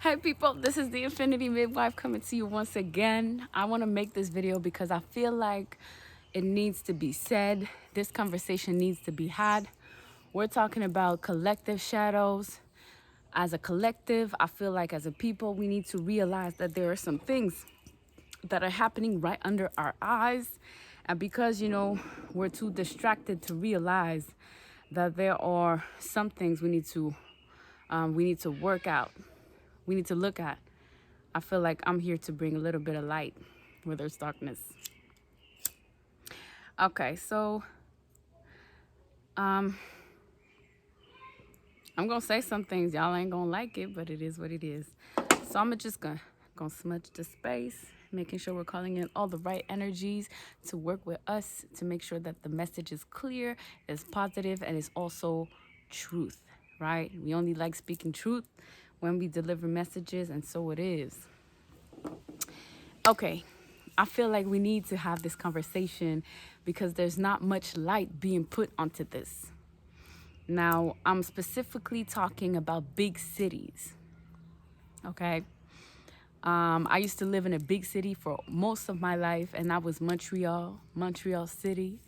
Hi people, this is the Infinity Midwife coming to you once again. I want to make this video because I feel like it needs to be said. This conversation needs to be had. We're talking about collective shadows. As a collective, I feel like as a people, we need to realize that there are some things that are happening right under our eyes. And because, we're too distracted to realize that there are some things we need to work out. We need to look at. I feel like I'm here to bring a little bit of light where there's darkness. Okay, so I'm gonna say some things. Y'all ain't gonna like it, but it is what it is. So I'm just gonna smudge the space, making sure we're calling in all the right energies to work with us to make sure that the message is clear, is positive, and is also truth, right? We only like speaking truth when we deliver messages, and so it is. Okay, I feel like we need to have this conversation because there's not much light being put onto this. Now, I'm specifically talking about big cities, okay? I used to live in a big city for most of my life, and that was Montreal City.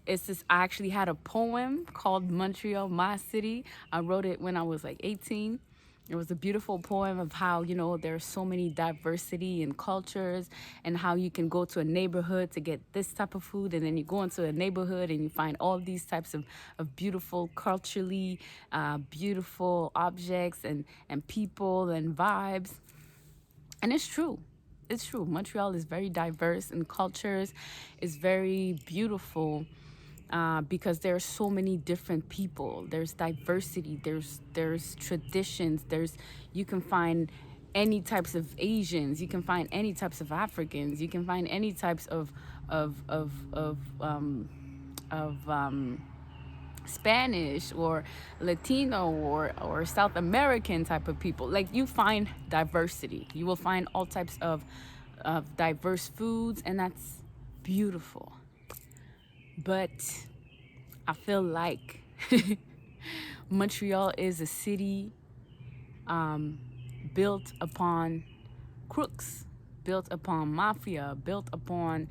I actually had a poem called Montreal, My City. I wrote it when I was like 18. It was a beautiful poem of how, there's so many diversity in cultures and how you can go to a neighborhood to get this type of food. And then you go into a neighborhood and you find all these types of beautiful, culturally beautiful objects and people and vibes. And it's true. It's true. Montreal is very diverse in cultures. It's very beautiful because there are so many different people. There's diversity. There's traditions. You can find any types of Asians. You can find any types of Africans. You can find any types of Spanish or Latino or South American type of people. Like, you find diversity. You will find all types of diverse foods, and that's beautiful. But I feel like Montreal is a city built upon crooks, built upon mafia, built upon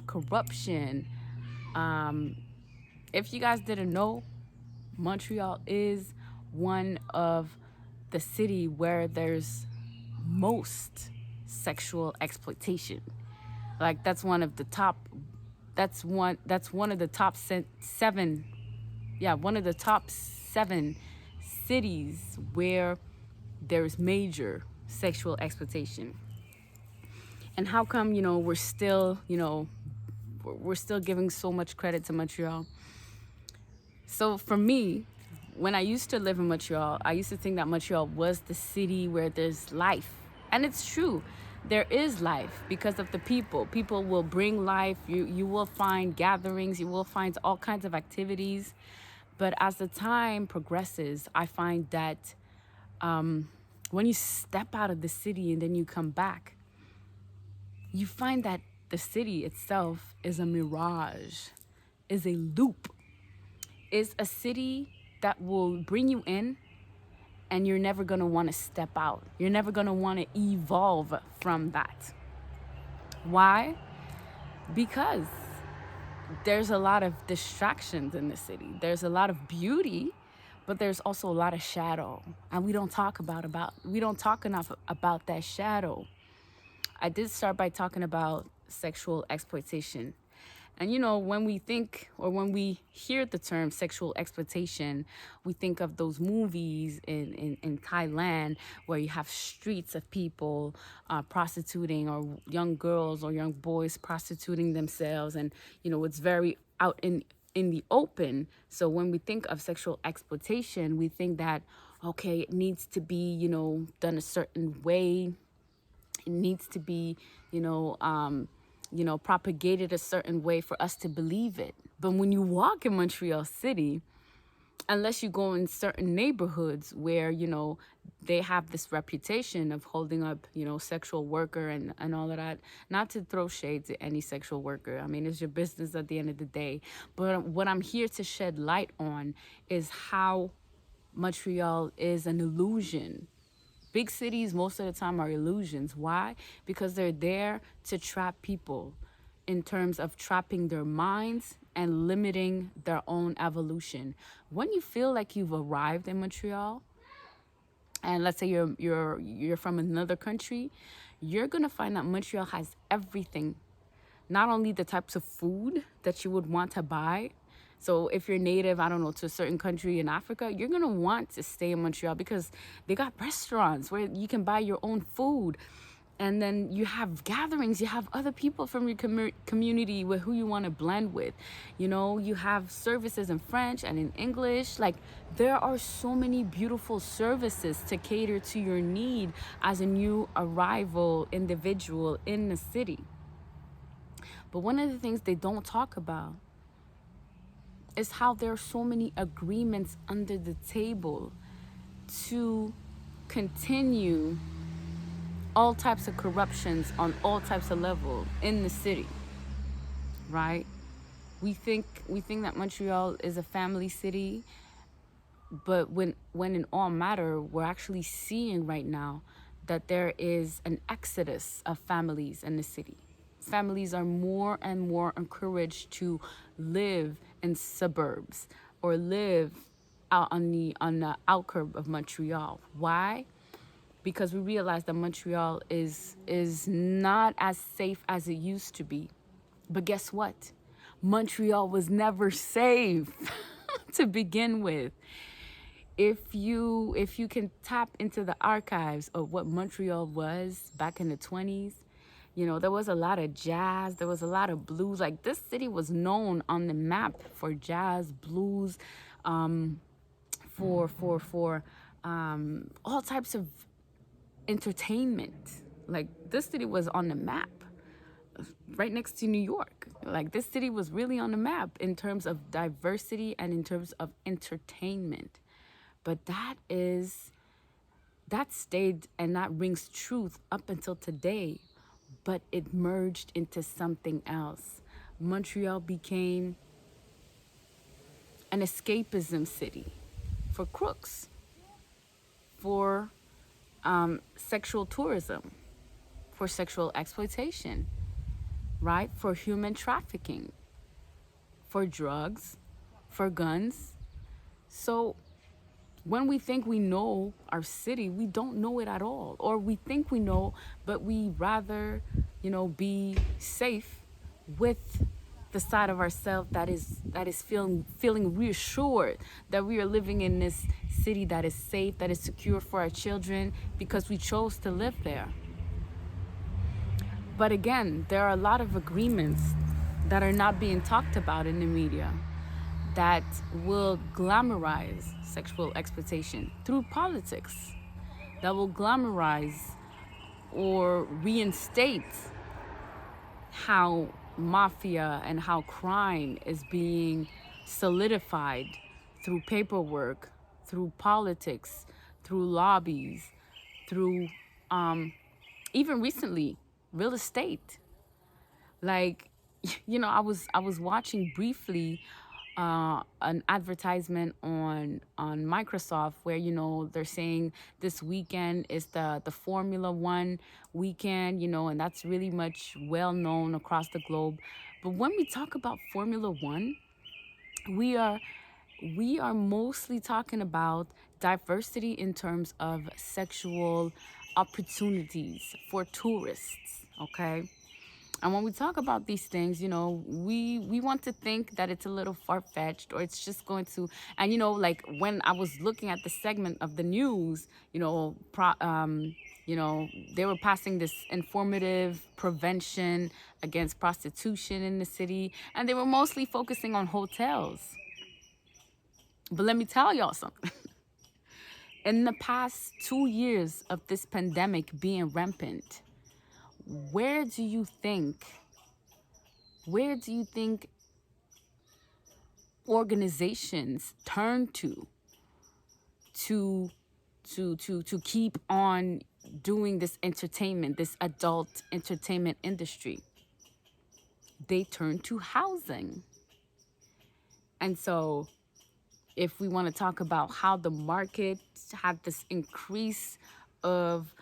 corruption. If you guys didn't know, Montreal is one of the city where there's most sexual exploitation. Like, that's one of the top seven, yeah, one of the top 7 cities where there's major sexual exploitation. And how come, we're still giving so much credit to Montreal? So for me, when I used to live in Montreal, I used to think that Montreal was the city where there's life. And it's true. There is life because of the people. People will bring life. You will find gatherings. You will find all kinds of activities. But as the time progresses, I find that when you step out of the city and then you come back, you find that the city itself is a mirage, is a loop. Is a city that will bring you in and you're never going to want to step out. You're never going to want to evolve from that. Why? Because there's a lot of distractions in the city. There's a lot of beauty, but there's also a lot of shadow. And we don't talk enough about that shadow. I did start by talking about sexual exploitation. And when we think or when we hear the term sexual exploitation, we think of those movies in Thailand where you have streets of people prostituting, or young girls or young boys prostituting themselves. And, it's very out in the open. So when we think of sexual exploitation, we think that, okay, it needs to be, done a certain way. It needs to be, propagated a certain way for us to believe it. But when you walk in Montreal City, unless you go in certain neighborhoods where, they have this reputation of holding up, sexual worker and all of that, not to throw shade to any sexual worker. I mean, it's your business at the end of the day. But what I'm here to shed light on is how Montreal is an illusion. Big cities most of the time are illusions. Why? Because they're there to trap people in terms of trapping their minds and limiting their own evolution. When you feel like you've arrived in Montreal, and let's say you're from another country, you're gonna find that Montreal has everything. Not only the types of food that you would want to buy. So if you're native, I don't know, to a certain country in Africa, you're gonna want to stay in Montreal because they got restaurants where you can buy your own food. And then you have gatherings, you have other people from your community with who you want to blend with. You know, you have services in French and in English. Like, there are so many beautiful services to cater to your need as a new arrival individual in the city. But one of the things they don't talk about is how there are so many agreements under the table to continue all types of corruptions on all types of level in the city, right? We think that Montreal is a family city, but when in all matter, we're actually seeing right now that there is an exodus of families in the city. Families are more and more encouraged to live in suburbs or live out on the outskirts of Montreal. Why? Because we realize that Montreal is not as safe as it used to be. But guess what? Montreal was never safe to begin with. If you can tap into the archives of what Montreal was back in the 20s, you know, there was a lot of jazz, there was a lot of blues. Like, this city was known on the map for jazz, blues, for all types of entertainment. Like, this city was on the map right next to New York. Like, this city was really on the map in terms of diversity and in terms of entertainment. But that stayed and that rings truth up until today, but it merged into something else. Montreal became an escapism city for crooks, for sexual tourism, for sexual exploitation, right? For human trafficking, for drugs, for guns. So when we think we know our city, we don't know it at all. Or we think we know, but we rather, be safe with the side of ourselves that is feeling reassured that we are living in this city that is safe, that is secure for our children because we chose to live there. But again, there are a lot of agreements that are not being talked about in the media that will glamorize sexual exploitation through politics, that will glamorize or reinstate how mafia and how crime is being solidified through paperwork, through politics, through lobbies, through even recently real estate. Like, I was watching briefly an advertisement on Microsoft where they're saying this weekend is the Formula One weekend, and that's really much well known across the globe. But when we talk about Formula One, we are mostly talking about diversity in terms of sexual opportunities for tourists, okay? And when we talk about these things, we want to think that it's a little far-fetched or it's just going to, and like when I was looking at the segment of the news, they were passing this informative prevention against prostitution in the city, and they were mostly focusing on hotels. But let me tell y'all something. In the past 2 years of this pandemic being rampant, where do you think organizations turn to keep on doing this entertainment, this adult entertainment industry? They turn to housing. And so if we want to talk about how the market had this increase of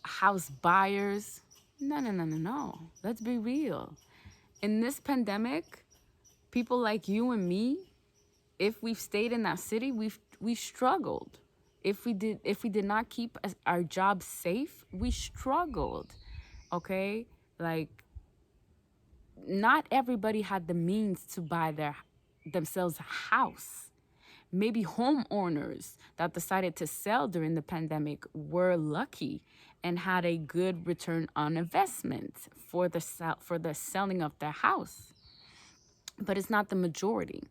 house buyers. No, no, no, no, no. Let's be real. In this pandemic, people like you and me, if we've stayed in that city, we've struggled. If we did not keep our jobs safe, we struggled. Okay? Like, not everybody had the means to buy themselves a house. Maybe homeowners that decided to sell during the pandemic were lucky and had a good return on investment for the selling of their house. But it's not the majority.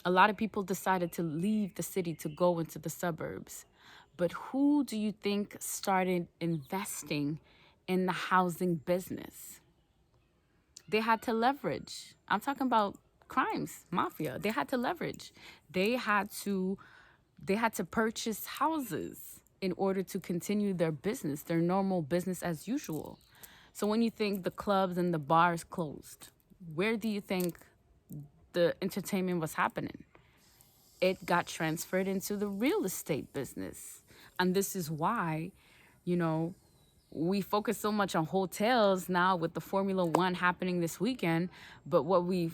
A lot of people decided to leave the city to go into the suburbs. But who do you think started investing in the housing business? They had to leverage. I'm talking about crimes, mafia. They had to leverage. They had to they had to purchase houses in order to continue their business, their normal business as usual. So when you think the clubs and the bars closed, where do you think the entertainment was happening? It got transferred into the real estate business. And this is why, you know, we focus so much on hotels now with the Formula One happening this weekend, but what we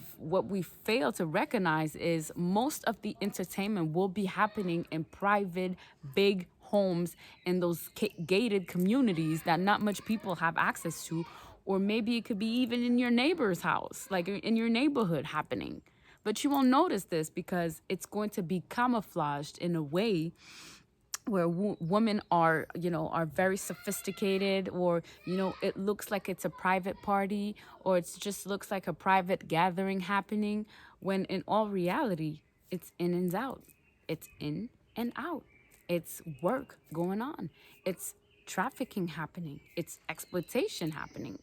fail to recognize is most of the entertainment will be happening in private, big homes in those gated communities that not much people have access to, or maybe it could be even in your neighbor's house, like in your neighborhood happening. But you won't notice this because it's going to be camouflaged in a way where women are, are very sophisticated, or, it looks like it's a private party, or it just looks like a private gathering happening, when in all reality, it's in and out. It's in and out. It's work going on. It's trafficking happening. It's exploitation happening.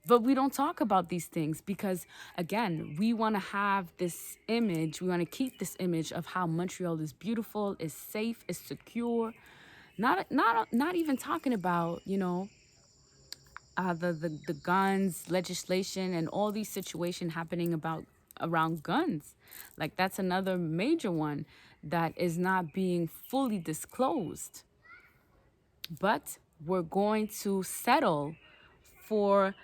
But we don't talk about these things because, again, we want to have this image. We want to keep this image of how Montreal is beautiful, is safe, is secure. Not even talking about, the guns legislation and all these situations happening around guns. Like, that's another major one that is not being fully disclosed. But we're going to settle for,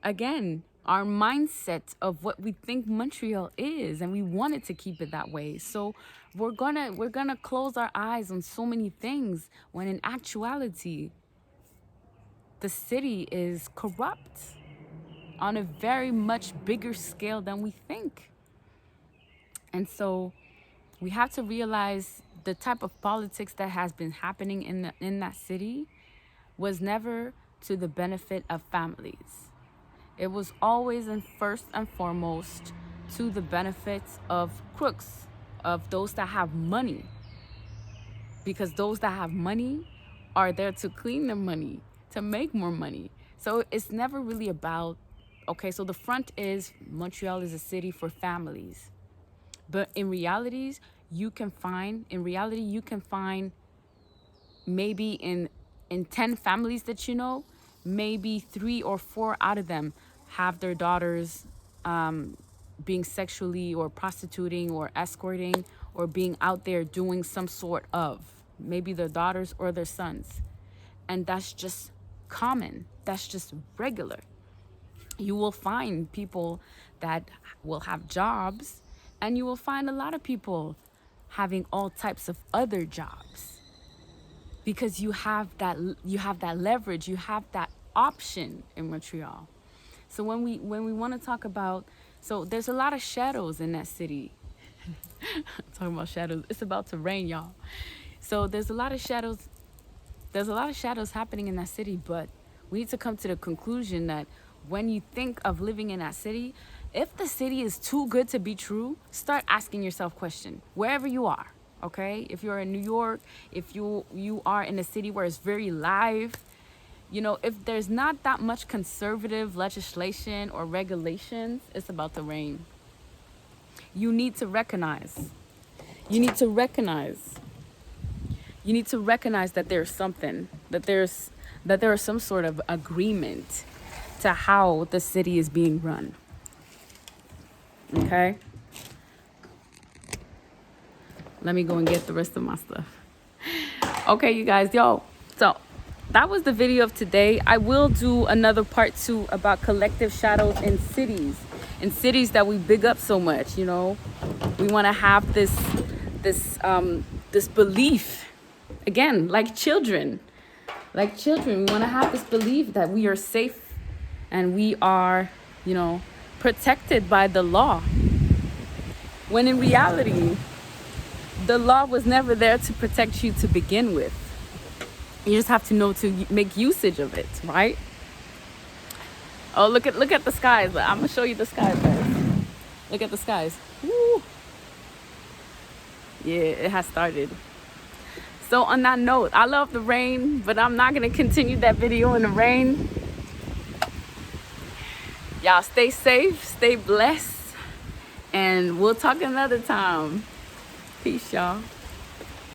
again, our mindset of what we think Montreal is, and we wanted to keep it that way. So we're gonna close our eyes on so many things when in actuality the city is corrupt on a very much bigger scale than we think. And so we have to realize the type of politics that has been happening in that city was never to the benefit of families. It was always and first and foremost to the benefits of crooks, of those that have money. Because those that have money are there to clean their money, to make more money. So it's never really about, okay, so the front is Montreal is a city for families. But in reality, you can find maybe in 10 families that maybe 3 or 4 out of them have their daughters being sexually or prostituting or escorting or being out there doing some sort of, maybe their daughters or their sons. And that's just common. That's just regular. You will find people that will have jobs, and you will find a lot of people having all types of other jobs, because you have that leverage, you have that option in Montreal. So when we want to talk about, so there's a lot of shadows in that city. Talking about shadows, it's about to rain, y'all. So there's a lot of shadows. There's a lot of shadows happening in that city, but we need to come to the conclusion that when you think of living in that city, if the city is too good to be true, start asking yourself questions wherever you are. Okay, if you're in New York, if you are in a city where it's very live, if there's not that much conservative legislation or regulations, it's about to rain. You need to recognize. You need to recognize. You need to recognize that there's something, that there is some sort of agreement to how the city is being run. Okay? Let me go and get the rest of my stuff. Okay, you guys, so that was the video of today. I will do another part 2 about collective shadows in cities that we big up so much. You know, we want to have this belief, again, like children, we want to have this belief that we are safe and we are, you know, protected by the law, when in reality the law was never there to protect you to begin with. You just have to know to make usage of it, right? Oh, look at the skies. I'm gonna show you the skies, guys. Look at the skies. Woo. Yeah, it has started. So on that note, I love the rain, but I'm not gonna continue that video in the rain. Y'all stay safe, stay blessed, and we'll talk another time. Peace, y'all.